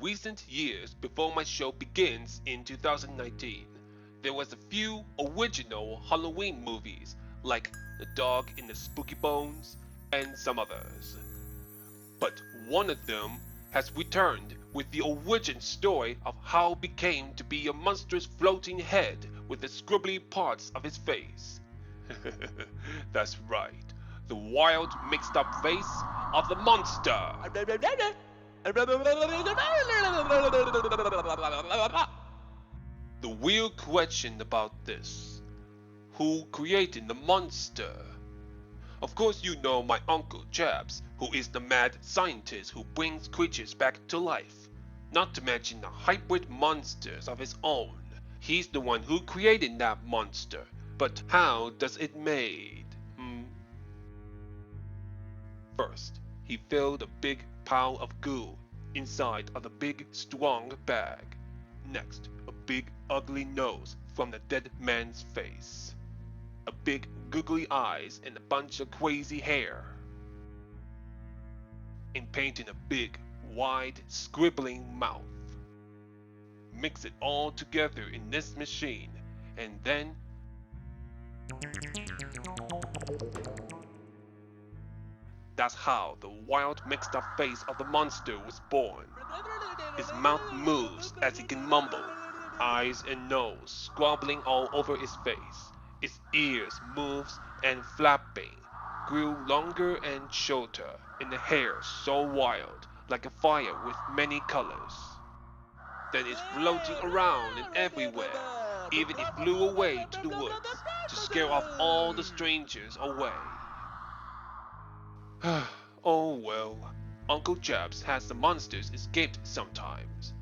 recent years before my show begins in 2019, there was a few original Halloween movies like The Dog in the Spooky Bones and some others. But one of them has returned with the origin story of how it became to be a monstrous floating head with the scribbly parts of his face. That's right, the wild mixed up face of the monster. The real question about this: who created the monster? Of course you know my Uncle Jabs, who is the mad scientist who brings creatures back to life. Not to mention the hybrid monsters of his own. He's the one who created that monster. But how does it made? First, he filled a big pile of goo inside of the big strong bag. Next, a big ugly nose from the dead man's face. A big googly eyes and a bunch of crazy hair. And painting a big, wide, scribbling mouth. Mix it all together in this machine, and then that's how the wild mixed up face of the monster was born. His mouth moves as he can mumble, eyes and nose squabbling all over his face. Its ears moves and flapping, grew longer and shorter, and the hair so wild, like a fire with many colors. Then it's floating around and everywhere. Even it flew away to the woods to scare off all the strangers away. Oh well, Uncle Jabs has the monsters escaped sometimes.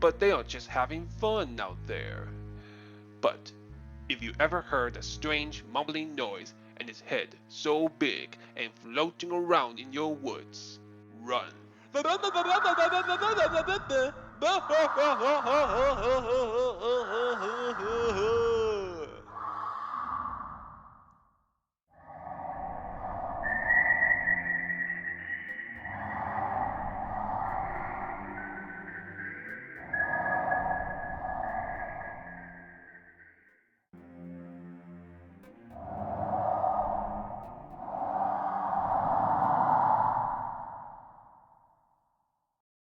But they are just having fun out there. But if you ever heard a strange mumbling noise and its head so big and floating around in your woods, run.